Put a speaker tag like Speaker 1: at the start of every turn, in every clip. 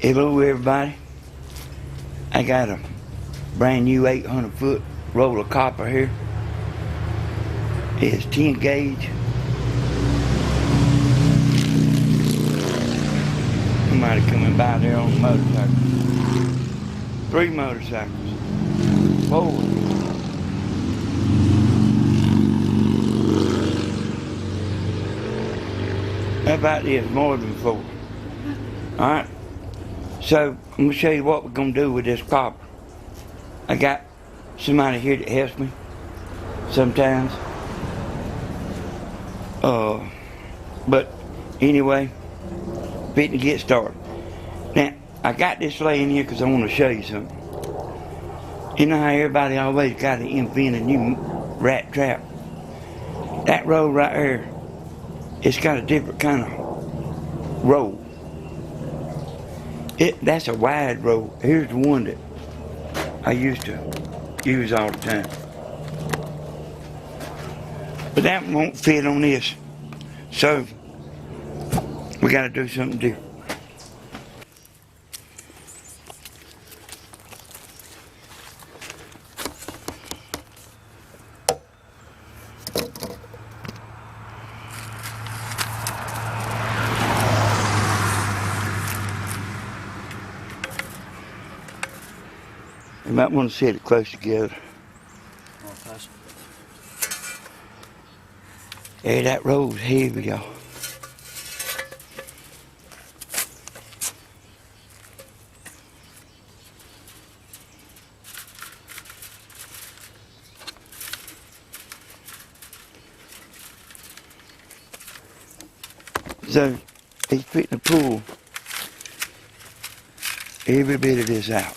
Speaker 1: Hello everybody. I got a brand new 800 foot roll of copper here. It's 10 gauge. Somebody coming by there on a motorcycle. 3 motorcycles. 4. How about this? More than 4. Alright. So, I'm going to show you what we're going to do with this copper. I got somebody here that helps me sometimes. But anyway, fitting to get started. Now, I got this laying here because I want to show you something. You know how everybody always got to invent a new rat trap? That roll right there, it's got a different kind of roll. That's a wide roll. Here's the one that I used to use all the time. But that won't fit on this. So, we got to do something different. You might want to set it close together. Hey, that roll's heavy, y'all. So, he's fitting to pull every bit of this out.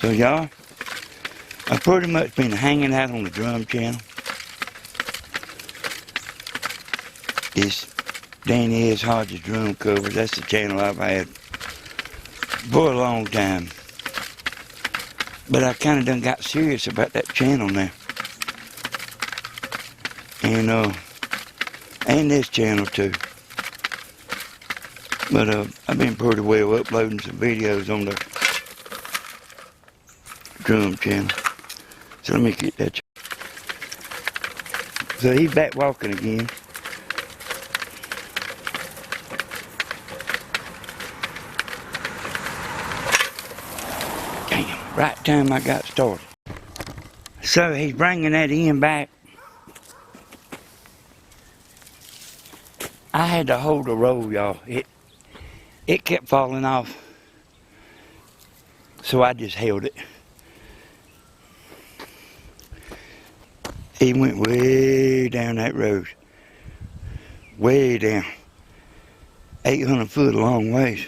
Speaker 1: So y'all, I've pretty much been hanging out on the drum channel. This Danny S. Hodges drum covers, that's the channel I've had for a long time. But I kind of done got serious about that channel now. And this channel too. But I've been pretty well uploading some videos on the drum channel. So let me get that. So he's back walking again. Damn, right time I got started. So he's bringing that end back. I had to hold the roll, y'all. It kept falling off. So I just held it. He went way down that road. Way down. 800 foot a long ways.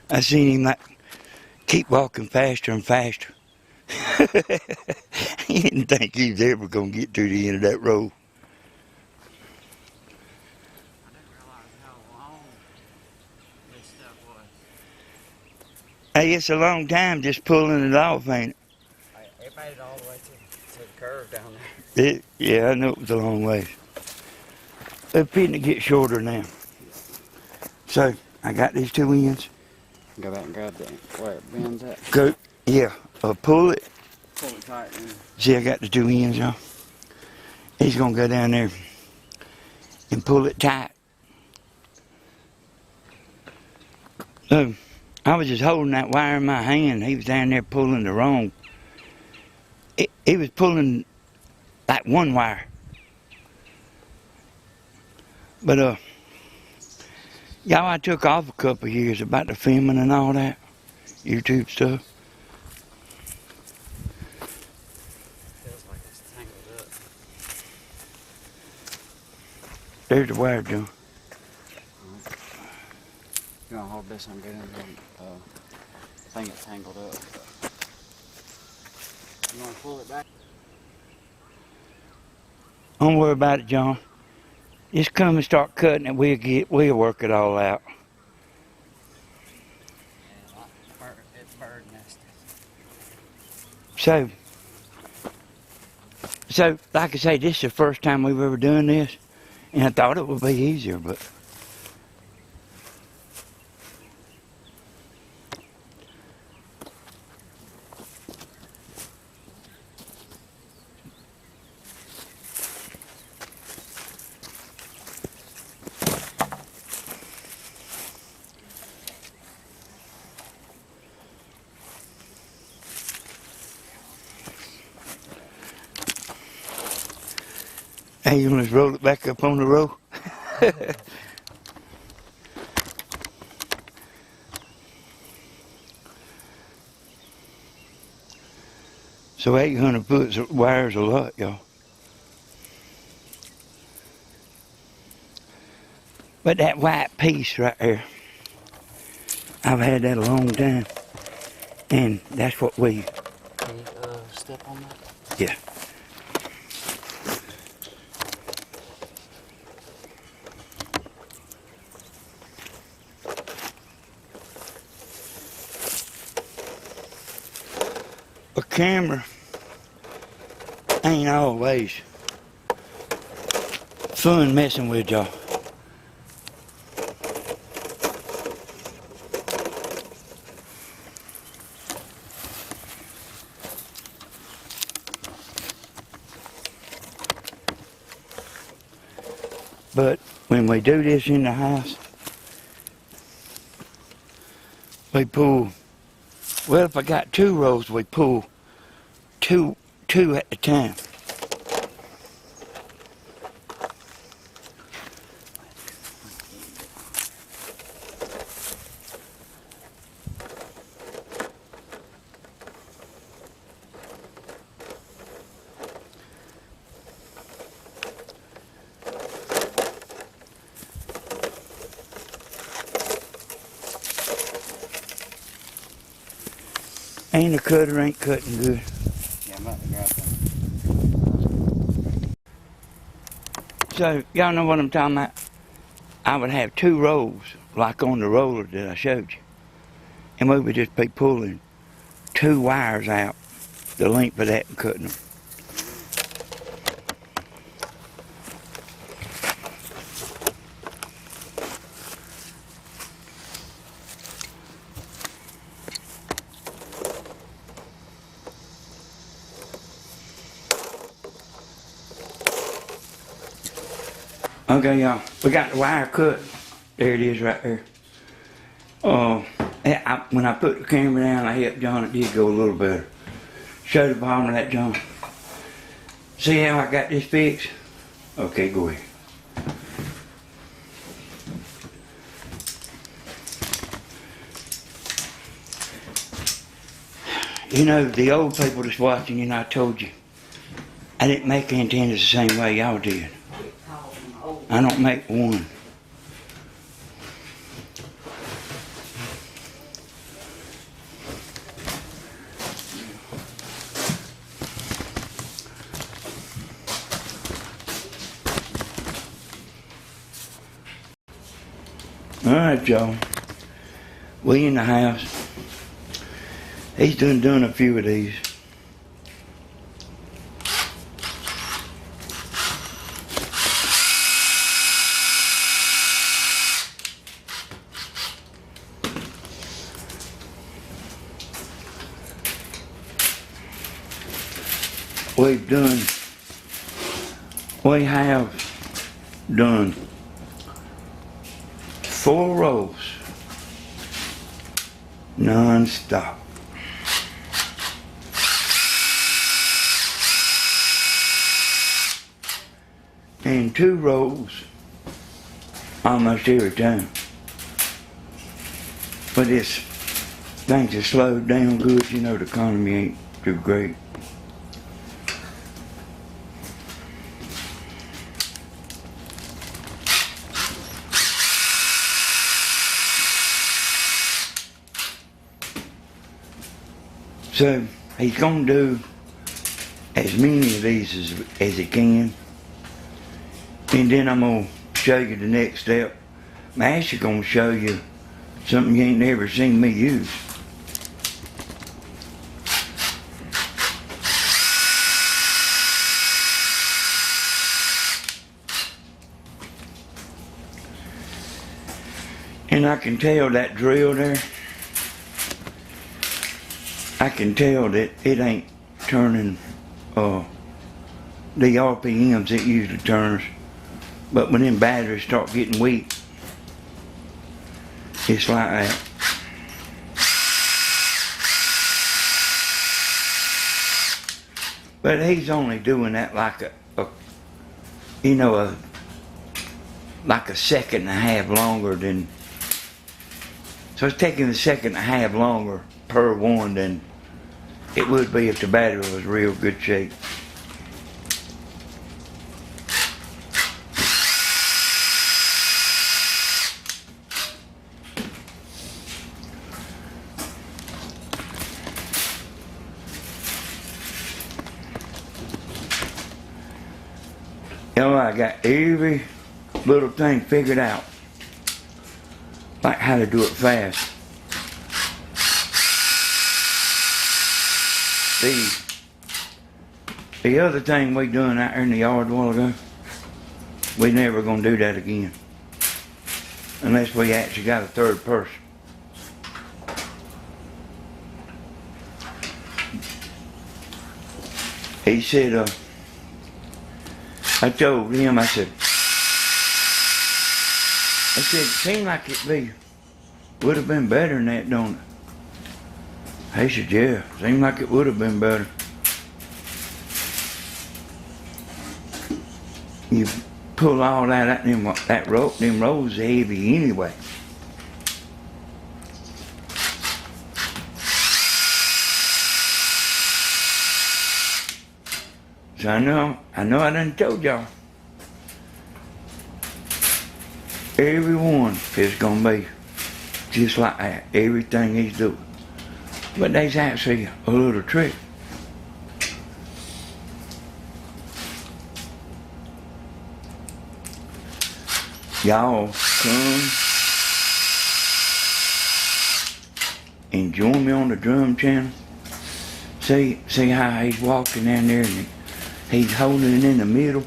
Speaker 1: I seen him like keep walking faster and faster. He didn't think he was ever going to get to the end of that road.
Speaker 2: I didn't realize how long this stuff was.
Speaker 1: Hey, it's a long time just pulling it off, ain't it?
Speaker 2: It made it all the way to the curve down there.
Speaker 1: Yeah, I know it was a long way. They're fitting to get shorter now. So, I got these 2 ends.
Speaker 2: Go back and grab that where it bends at.
Speaker 1: Go, yeah, pull it.
Speaker 2: Pull it tight.
Speaker 1: See, I got the 2 ends, y'all. He's gonna go down there and pull it tight. So, I was just holding that wire in my hand. He was down there pulling the wrong. He was pulling like one wire. But, y'all, I took off a couple of years about the filming and all that. YouTube stuff.
Speaker 2: Feels like it's tangled up.
Speaker 1: There's the wire, John.
Speaker 2: You want to hold this and get in there? I think it's tangled up. You want to pull it back?
Speaker 1: Don't worry about it, John. Just come and start cutting it. We'll work it all out.
Speaker 2: bird nested.
Speaker 1: So, like I say, this is the first time we've ever done this, and I thought it would be easier, but hey, you want to roll it back up on the row? So 800 foot wire's a lot, y'all. But that white piece right there, I've had that a long time. And that's what we,
Speaker 2: Can you step on that?
Speaker 1: yeah. A camera ain't always fun messing with y'all. But when we do this in the house, we pull, well, if I got 2 rows, we pull two at a time. And the cutter ain't cutting good.
Speaker 2: Yeah, I'm about to grab that.
Speaker 1: So, y'all know what I'm talking about? I would have 2 rows, like on the roller that I showed you. And we would just be pulling 2 wires out the length of that and cutting them. Okay, y'all, we got the wire cut. There it is right there. When I put the camera down, I helped John, it did go a little better. Show the bottom of that, John. See how I got this fixed? Okay, go ahead. You know, the old people that's watching, you know, I told you, I didn't make antennas the same way y'all did. I don't make one. Alright, y'all. We in the house. He's done a few of these. We have done 4 rows non-stop. And 2 rows almost every time. But things have slowed down good, you know, the economy ain't too great. So he's gonna do as many of these as he can. And then I'm gonna show you the next step. I'm actually gonna show you something you ain't never seen me use. I can tell that drill there, I can tell that it ain't turning the RPMs it usually turns. But when them batteries start getting weak, it's like that. But he's only doing that like like a second and a half longer than. So it's taking a second and a half longer per one than it would be if the battery was real good shape. You know, I got every little thing figured out, like how to do it fast. The other thing we done out there in the yard a while ago, we never gonna do that again, unless we actually got a third person. He said, I told him, I said, it seemed like would have been better than that, don't it? He said, yeah, seemed like it would have been better. You pull all that out, that rope, them rolls are heavy anyway. So I know I done told y'all. Everyone is gonna be just like that, everything he's doing. But there's actually a little trick. Y'all come and join me on the drum channel. See how he's walking down there and he's holding it in the middle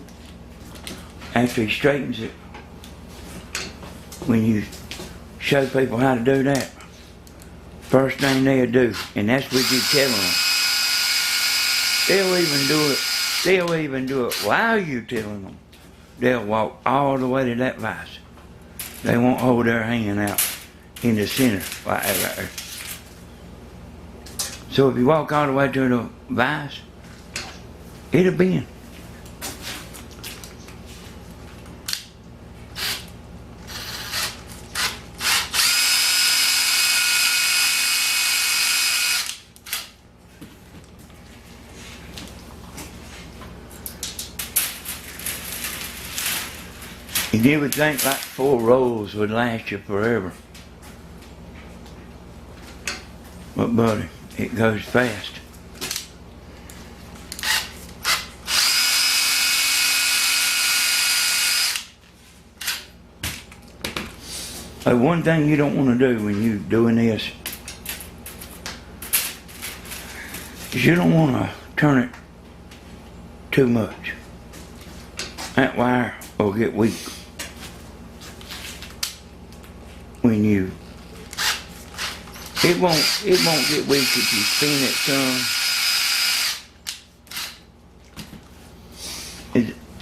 Speaker 1: after he straightens it. When you show people how to do that, first thing they'll do, and that's what you tell them. They'll even do it while you're telling them. They'll walk all the way to that vise. They won't hold their hand out in the center like that right there. So if you walk all the way to the vise, it'll bend. You would think like 4 rolls would last you forever. But buddy, it goes fast. But one thing you don't want to do when you're doing this is you don't want to turn it too much. That wire will get weak. When it won't get weak if you spin it some.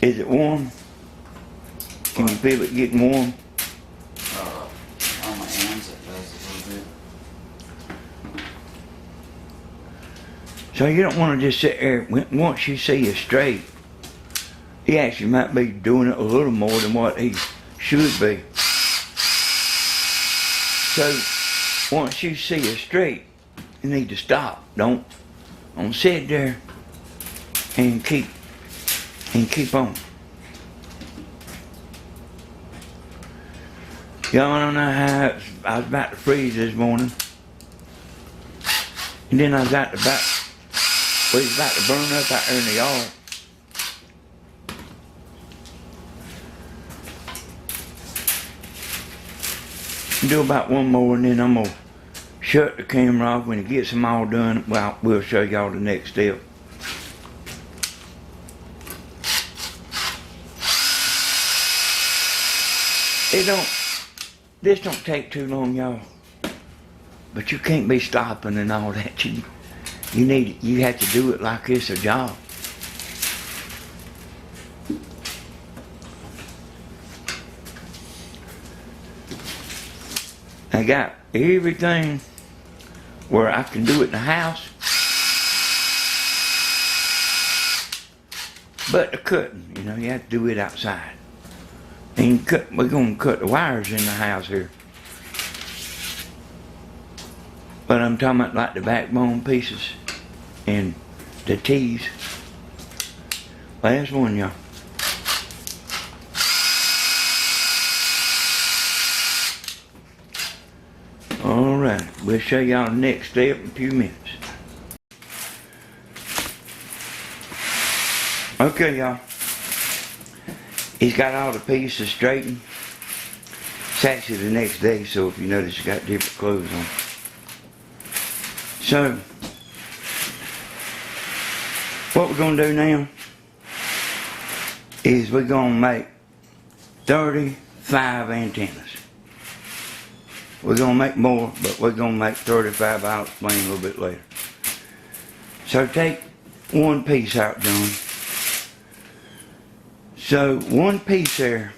Speaker 1: Is it warm? Can you feel it getting warm?
Speaker 2: On my hands it does a little bit.
Speaker 1: So you don't want to just sit there. Once you see it straight, he actually might be doing it a little more than what he should be. So once you see it straight, you need to stop. Don't sit there and keep on. Y'all don't know how I was about to freeze this morning, and then we was about to burn up out there in the yard. Do about one more and then I'm gonna shut the camera off. When it gets them all done, well, we'll show y'all the next step. this don't take too long, y'all. But you can't be stopping and all that. You have to do it like it's a job. I got everything where I can do it in the house. But the cutting, you know, you have to do it outside. And we're gonna cut the wires in the house here. But I'm talking about like the backbone pieces and the T's. Last one, y'all. Alright, we'll show y'all the next step in a few minutes. Okay, y'all. He's got all the pieces straightened. It's actually the next day, so if you notice, he's got different clothes on. So, what we're going to do now is we're going to make 35 antennas. We're going to make more, but we're going to make 35. I'll explain a little bit later. So take one piece out, John. So one piece there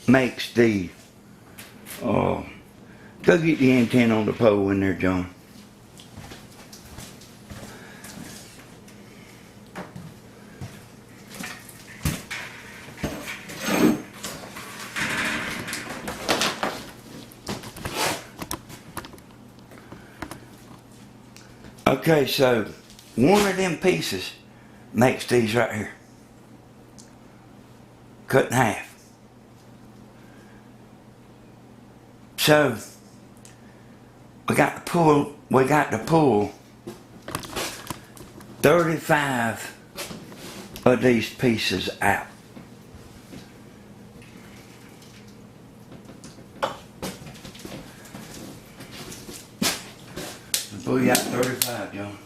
Speaker 1: makes the, go get the antenna on the pole in there, John. Okay, so one of them pieces makes these right here. Cut in half. So we got to pull 35 of these pieces out. Pull you out 35, John.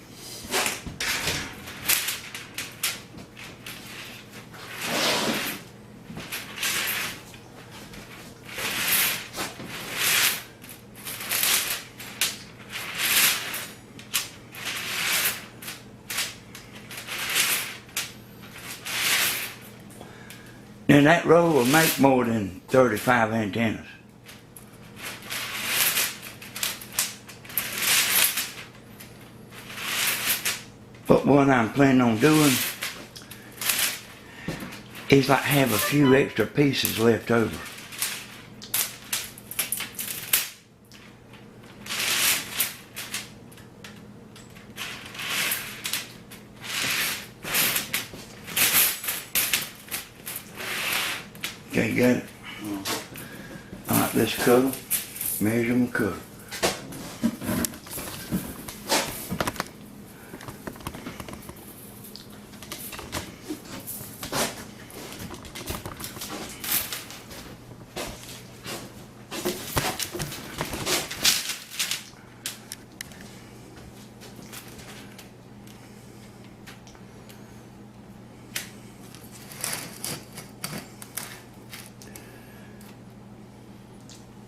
Speaker 1: Now that row will make more than 35 antennas. But what I'm planning on doing is like have a few extra pieces left over. Okay, got it? Alright, let's cut. Measure my cut.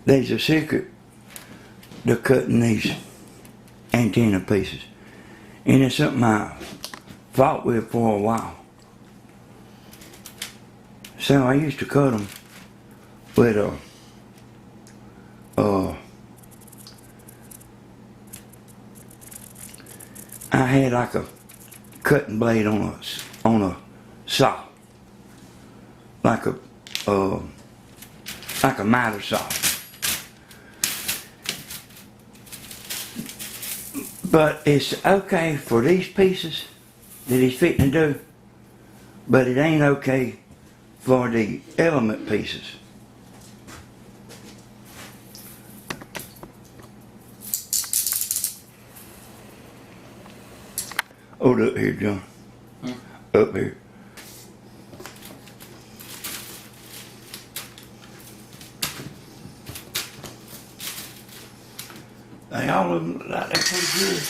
Speaker 1: There's a secret to cutting these antenna pieces. And it's something I fought with for a while. So I used to cut them with I had like a cutting blade on a saw. Like a miter saw. But it's okay for these pieces that he's fitting to do, but it ain't okay for the element pieces. Hold up here, John. Up here. They all of them look like they're pretty good.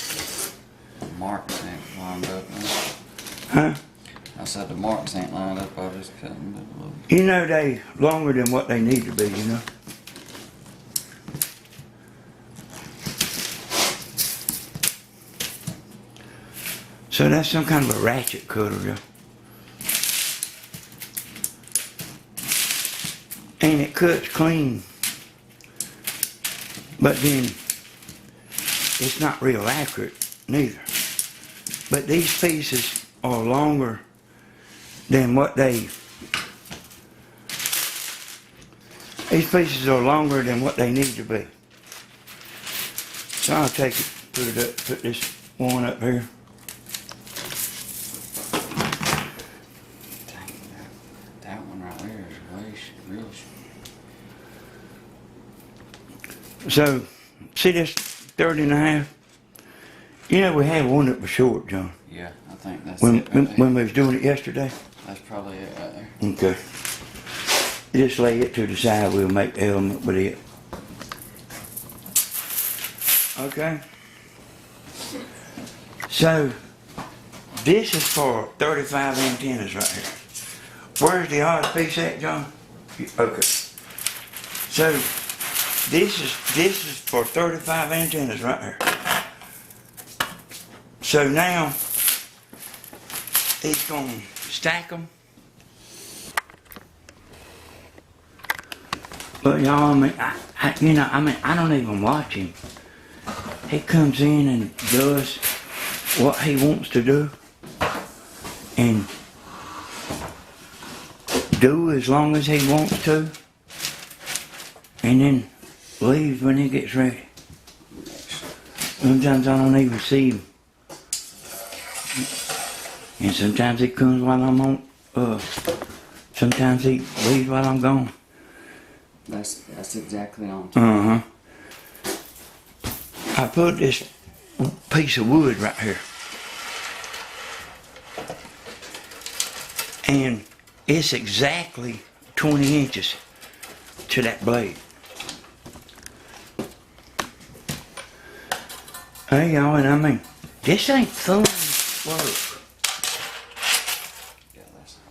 Speaker 2: The marks ain't lined up now.
Speaker 1: Huh?
Speaker 2: I said the marks ain't lined up, I just cut them a little.
Speaker 1: You know they longer than what they need to be, you know. So that's some kind of a ratchet cutter, Joe. And it cuts clean. But then, it's not real accurate, neither. But these pieces are longer than what they... These pieces are longer than what they need to be. So I'll take it, put it up, put this one up here.
Speaker 2: That one right there is way real.
Speaker 1: So, see this 30 and a half? You know, we had one that was short, John.
Speaker 2: Yeah, I think that's
Speaker 1: When,
Speaker 2: it right there.
Speaker 1: when we was doing it yesterday.
Speaker 2: That's probably it right there.
Speaker 1: Okay. Just lay it to the side, we'll make the element with it. Okay. So, this is for 35 antennas right here. Where's the odd piece at, John? Okay. So, this is for 35 antennas right here. So now, he's gonna stack them. But y'all, I mean, I don't even watch him. He comes in and does what he wants to do. And do as long as he wants to. And then leaves when he gets ready. Sometimes I don't even see him. And sometimes he comes while I'm on, sometimes he leaves while I'm gone.
Speaker 2: That's exactly on.
Speaker 1: Uh-huh. I put this piece of wood right here. And it's exactly 20 inches to that blade. Hey y'all, and I mean, this ain't fun work.
Speaker 2: Yeah,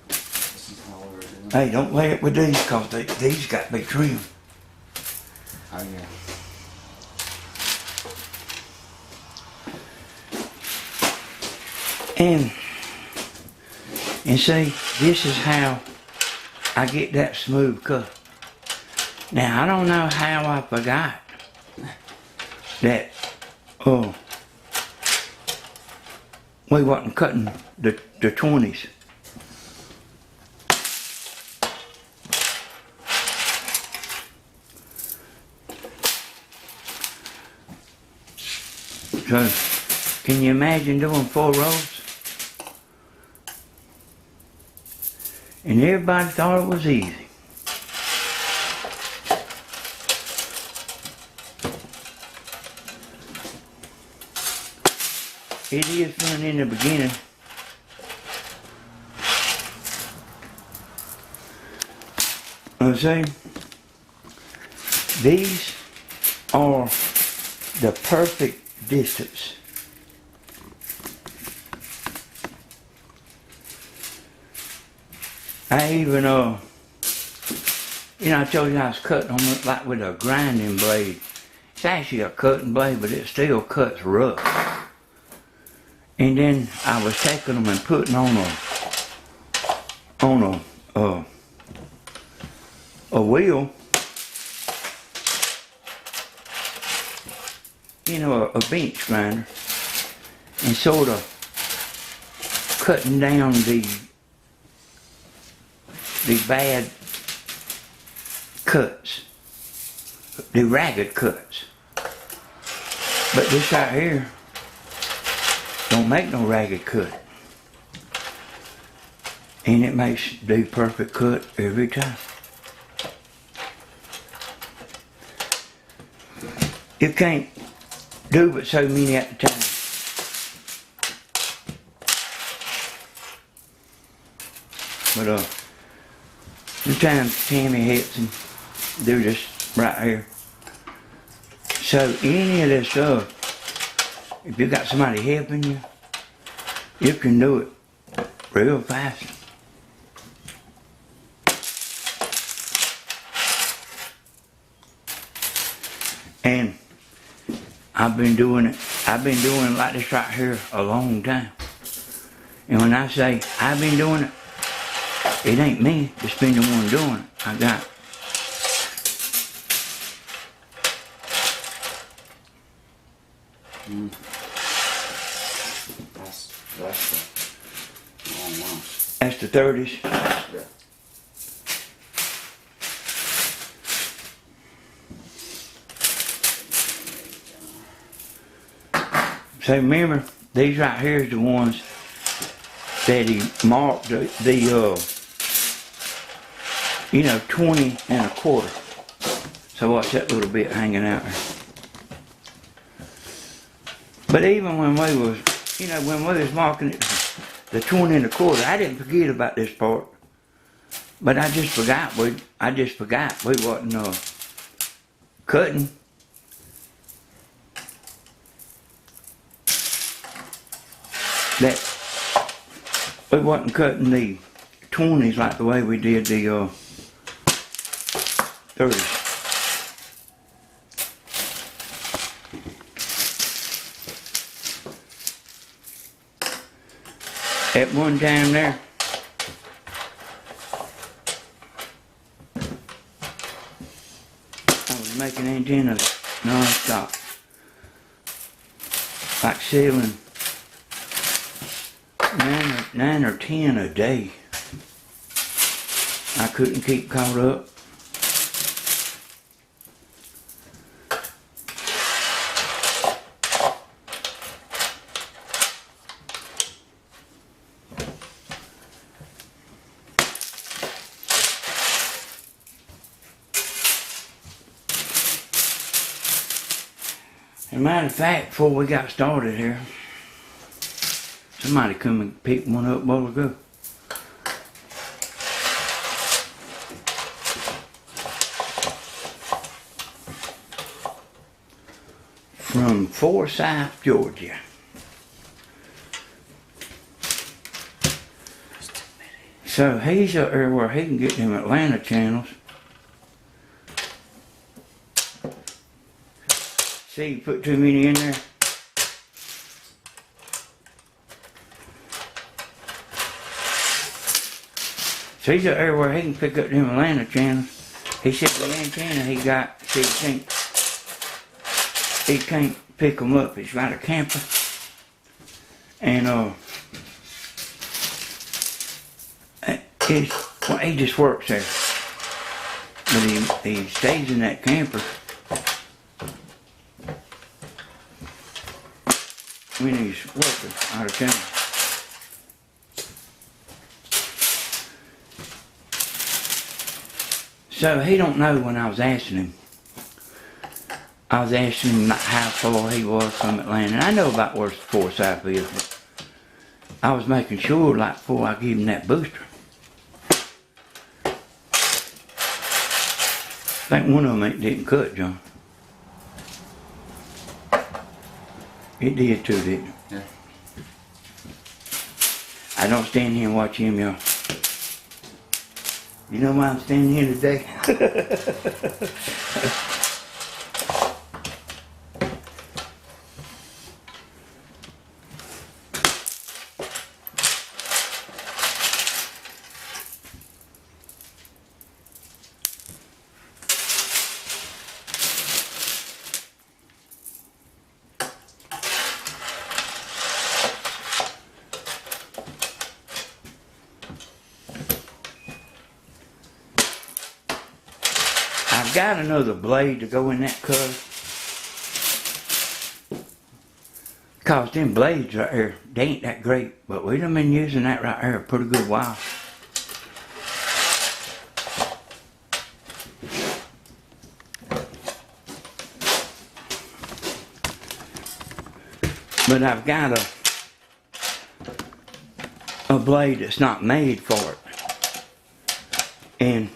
Speaker 2: this is how we're doing.
Speaker 1: Hey, don't lay it with these, cause these got to be trimmed.
Speaker 2: Oh yeah.
Speaker 1: And see, this is how I get that smooth cut. Now, I don't know how I forgot that, we wasn't cutting the 20s. So, can you imagine doing 4 rows? And everybody thought it was easy. It is fun in the beginning. I'm saying, these are the perfect distance. I even, I told you I was cutting them like with a grinding blade. It's actually a cutting blade, but it still cuts rough. And then I was taking them and putting on a wheel, a bench grinder, and sort of cutting down the bad cuts, the ragged cuts. But this right here don't make no ragged cut. And it makes the perfect cut every time. You can't do but so many at a time. But sometimes Tammy hits and do this right here. So any of this stuff, if you got somebody helping you, you can do it real fast. And I've been doing it like this right here a long time. And when I say I've been doing it, it ain't me that's been the one doing it. I got
Speaker 2: That's the wrong one.
Speaker 1: that's the 30s.
Speaker 2: Yeah.
Speaker 1: So remember, these right here is the ones that he marked the 20 and a quarter. So watch that little bit hanging out there. But even when we was, when we was marking it, the 20 and a quarter, I didn't forget about this part. But I just forgot we wasn't cutting. That we wasn't cutting the 20s like the way we did the 30s. At one time there, I was making antennas non-stop, like selling 9 or 10 a day. I couldn't keep caught up. As a matter of fact, before we got started here, somebody come and picked one up a while ago. From Forsyth, Georgia. So he's up there where he can get them Atlanta channels. See, you put too many in there. So he's up there where he can pick up them Atlanta channels. He said the antenna he got, see, he can't pick them up. He's got a camper. And he just works there. But he stays in that camper when he's working out of town. So he don't know when I was asking him. I was asking him how far he was from Atlanta. And I know about where Forsyth is, but I was making sure, like, before I give him that booster. I think one of them didn't cut, John. It did too, didn't it?
Speaker 2: Yeah.
Speaker 1: I don't stand here and watch him, y'all. You know why I'm standing here today? I've got another blade to go in that cover. Cause them blades right there, they ain't that great, but we done been using that right there a pretty good while. But I've got a blade that's not made for it. And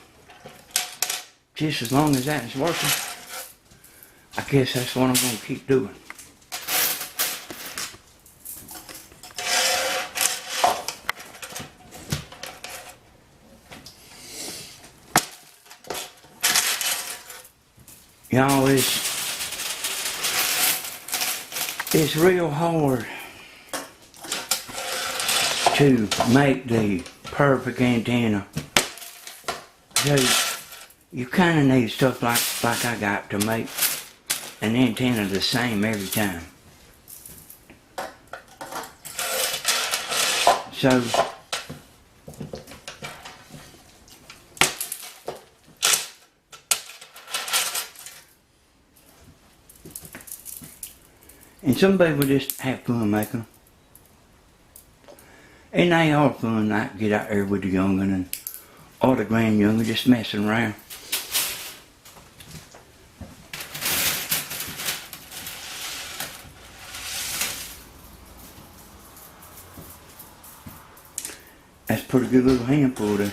Speaker 1: just as long as that is working, I guess that's what I'm going to keep doing. Y'all, it's real hard to make the perfect antenna. So you kind of need stuff like I got to make an antenna the same every time. So and some people just have fun making them. And they are fun, like get out there with the young'un and or the grand young'un just messing around. That's a pretty good little handful there.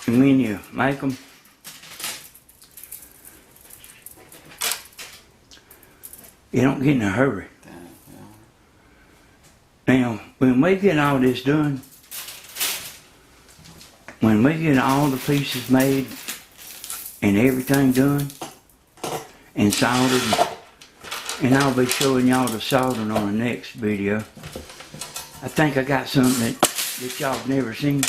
Speaker 1: And when you make them, you don't get in a hurry. Now, when we get all this done, when we get all the pieces made and everything done and soldered, and I'll be showing y'all the soldering on the next video. I think I got something that y'all have never seen.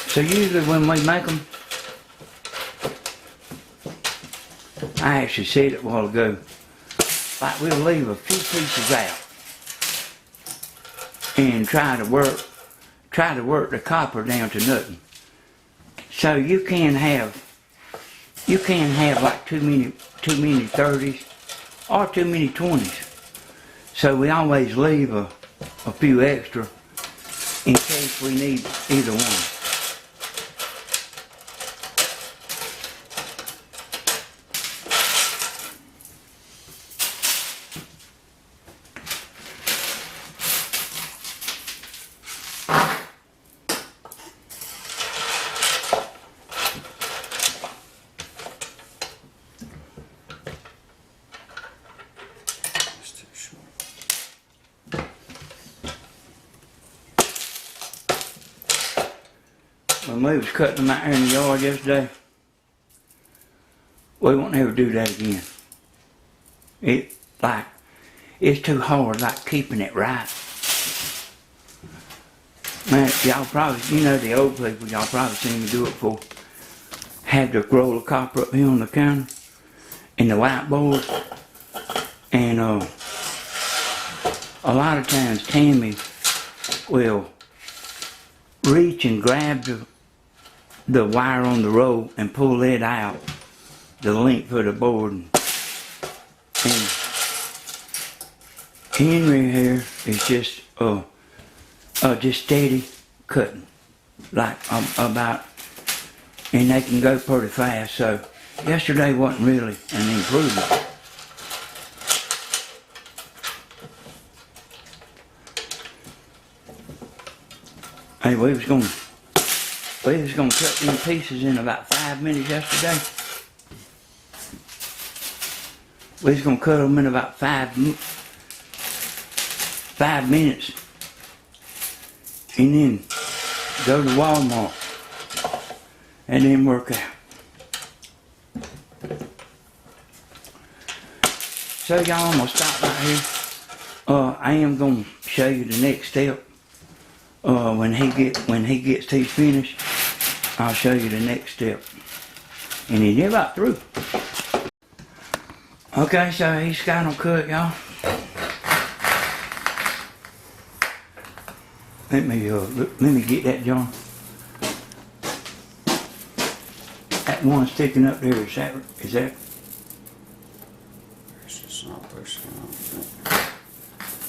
Speaker 1: So usually when we make them, I actually said it a while ago, like we'll leave a few pieces out and try to work the copper down to nothing. So you can have like too many 30s or too many 20s. So we always leave a few extra in case we need either one. When we was cutting them out here in the yard yesterday, we won't ever do that again. It's too hard, like keeping it right. Man, y'all probably, the old people, y'all probably seen me do it before. Have the roll of copper up here on the counter and the whiteboard. And a lot of times Tammy will reach and grab the wire on the roll and pull it out the length of the board. And Henry here is just steady cutting, like about, and they can go pretty fast. So yesterday wasn't really an improvement. Hey, we was gonna cut them pieces in about 5 minutes yesterday. We was gonna cut them in about 5 minutes, and then go to Walmart, and then work out. So y'all, I'm gonna stop right here. I am gonna show you the next step. When he gets these finished, I'll show you the next step. And he's about through. Okay, so he's got them cut, y'all. Let me get that, John. That one sticking up there, is that?
Speaker 2: It's just not pushing out.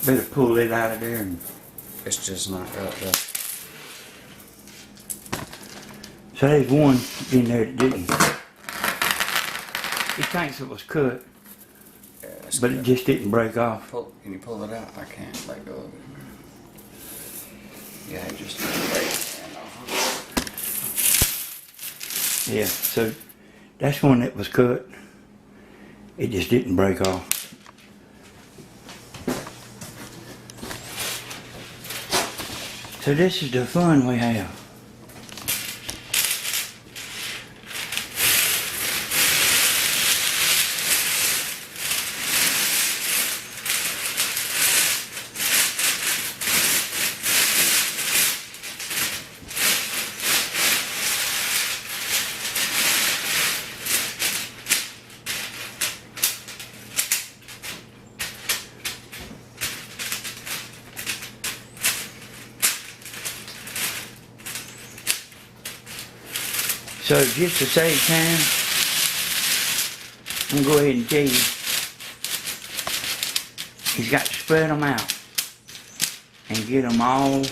Speaker 1: Better pull it out of there. And
Speaker 2: It's just not got the.
Speaker 1: so there's one in there that didn't. He thinks it was cut,
Speaker 2: Yeah, it's
Speaker 1: but it
Speaker 2: cut.
Speaker 1: just didn't break off.
Speaker 2: Can you pull it out? I can't let go of it. Yeah, it just didn't break.
Speaker 1: Yeah, so that's one that was cut. It just didn't break off. So this is the fun we have. So just to save time, I'm gonna go ahead and tell you, he's got to spread them out and get them all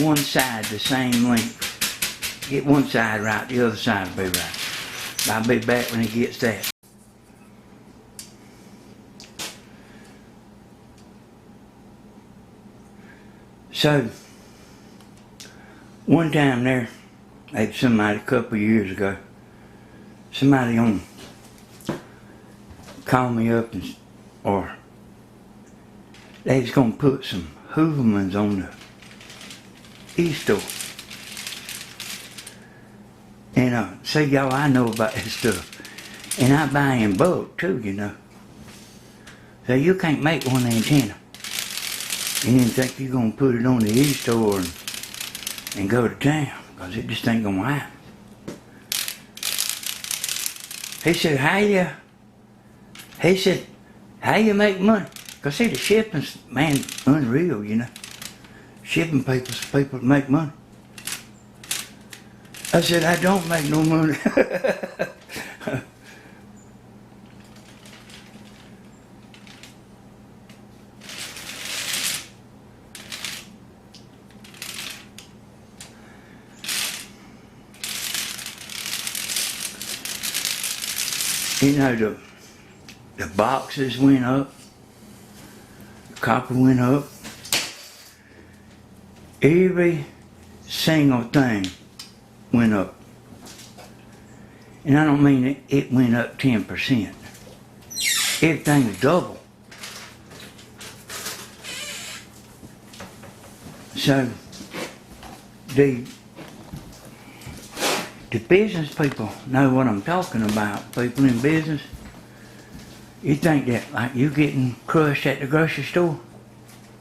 Speaker 1: one side the same length. Get one side right, the other side will be right. I'll be back when he gets that. So, one time there, had somebody a couple of years ago, somebody called me up or they was gonna put some Hoovermans on the e-store. And say y'all, I know about this stuff. And I buy in bulk too, you know. So you can't make one antenna and then think you're gonna put it on the e-store and go to town, because it just ain't gonna happen. He said, how you make money? Because see, the shipping's, man, unreal, you know. Shipping people make money. I said, I don't make no money. You know, the boxes went up, the copper went up, every single thing went up. And I don't mean it went up 10%. Everything's double. So, the business people know what I'm talking about. People in business, you think that like you getting crushed at the grocery store?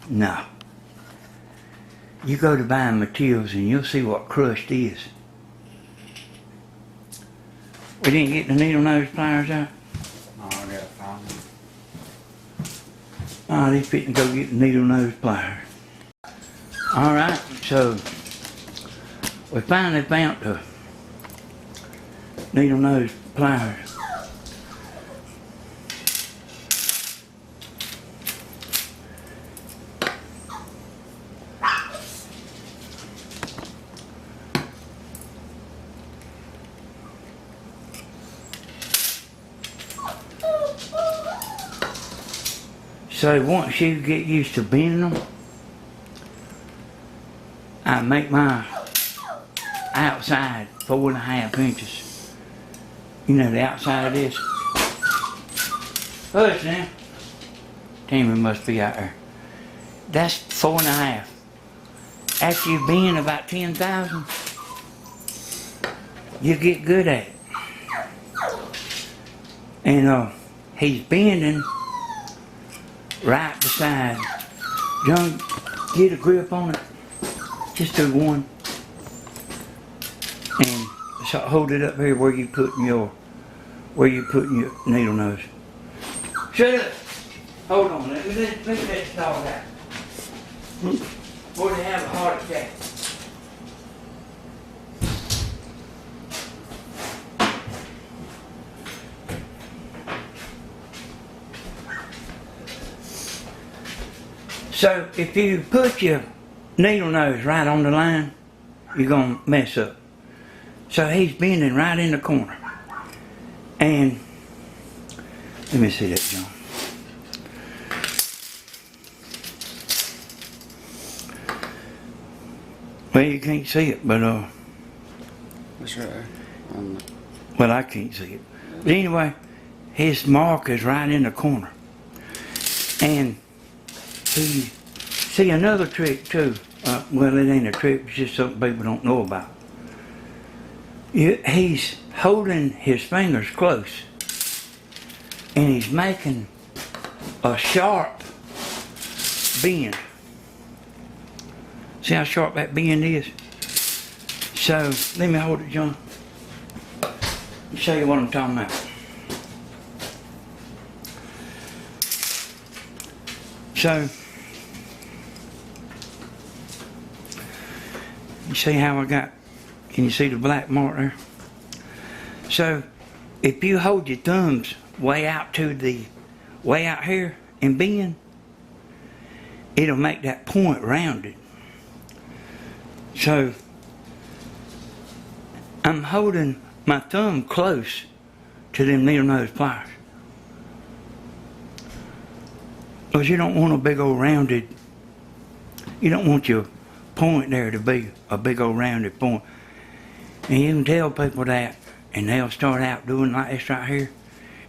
Speaker 1: No. You go to buying materials and you'll see what crushed is. We didn't get the needle nose pliers out?
Speaker 2: No, I gotta find them.
Speaker 1: Oh, they fitting to go get the needle nose pliers. Alright, so we finally found the needle nose pliers. So once you get used to bending them, I make my outside 4.5 inches. You know the outside of this? Hush now. Tammy must be out there. That's 4.5. After you bend about 10,000, you get good at it. And he's bending right beside. John, get a grip on it. Just do one. And so hold it up here where you putting your needle nose. Shut up! Hold on, let me let this dog out. Before they have a heart attack. So if you put your needle nose right on the line, you're gonna mess up. So he's bending right in the corner. And let me see that, John. Well, you can't see it, but
Speaker 2: That's right there.
Speaker 1: well, I can't see it. But anyway, his mark is right in the corner. And he see another trick too. Well, it ain't a trick, it's just something people don't know about. He's holding his fingers close, and he's making a sharp bend. See how sharp that bend is? So, let me hold it, John. Let me show you what I'm talking about. So, you see how I got, can you see the black mark there? So, if you hold your thumbs way out here and bend, it'll make that point rounded. So, I'm holding my thumb close to them needle nose pliers. Because you don't want a big old rounded, you don't want your point there to be a big old rounded point. And you can tell people that, and they'll start out doing like this right here,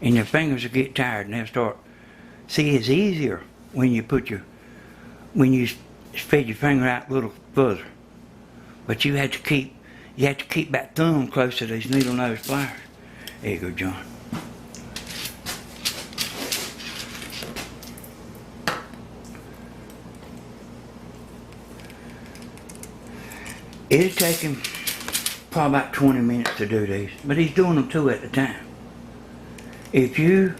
Speaker 1: and their fingers will get tired, and they'll start. See, it's easier when you spread your finger out a little further. But you have to keep that thumb close to these needle nose pliers. There you go, John. It'll take him probably about 20 minutes to do these, but he's doing them 2 at a time. If you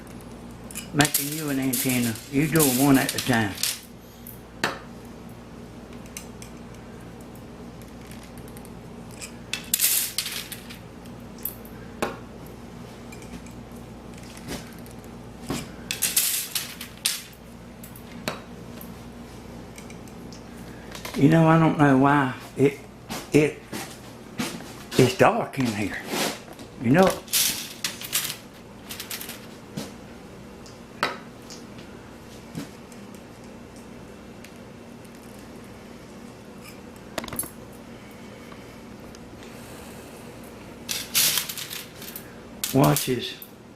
Speaker 1: making you an antenna, you do them 1 at a time. You know, I don't know why it's dark in here. You know.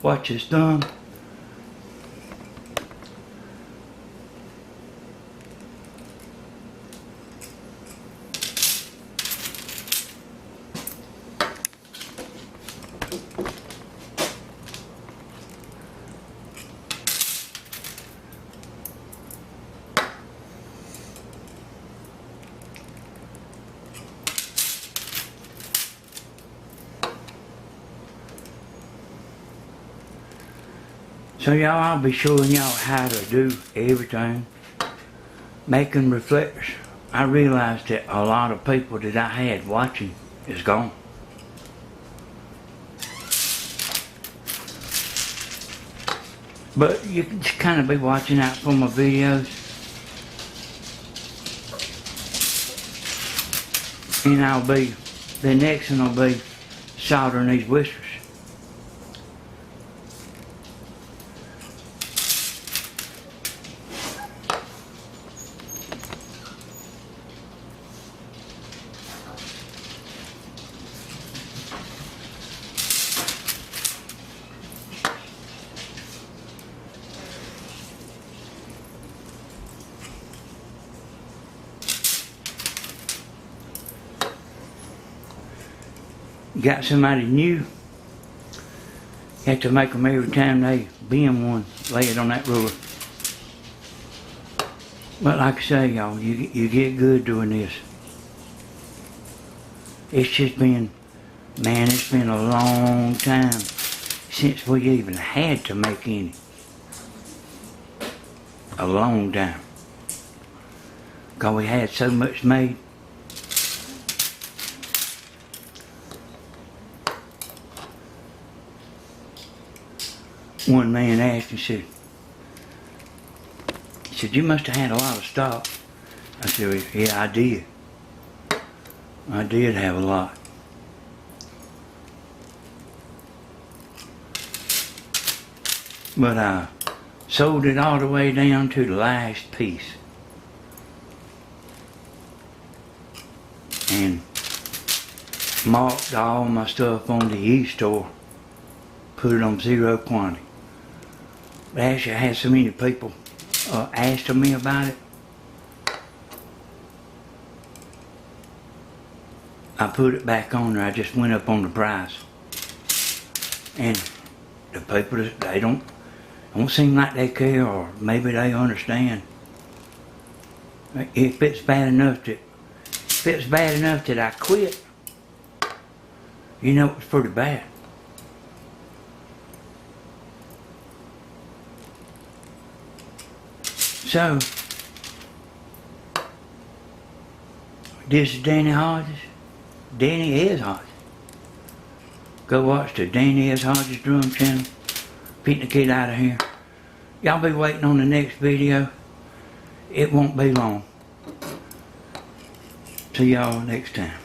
Speaker 1: Watch his thumb. So y'all, I'll be showing y'all how to do everything. Making reflectors. I realized that a lot of people that I had watching is gone. But you can just kind of be watching out for my videos. And the next one will be soldering these whiskers. Got somebody new, you have to make them every time they bend one, lay it on that ruler. But like I say, y'all, you get good doing this. It's just been, man, it's been a long time since we even had to make any. A long time. Because we had so much made. One man asked and said, said, you must have had a lot of stock. I said, yeah, I did. I did have a lot. But I sold it all the way down to the last piece. And marked all my stuff on the e-store. Put it on 0 quantity. But actually I had so many people asked me about it. I put it back on there. I just went up on the price. And the people, they don't seem like they care, or maybe they understand. If it's bad enough that I quit, you know, it's pretty bad. So, this is Danny Hodges. Danny S. Hodges. Go watch the Danny S. Hodges drum channel. Beating the kid out of here. Y'all be waiting on the next video. It won't be long. See y'all next time.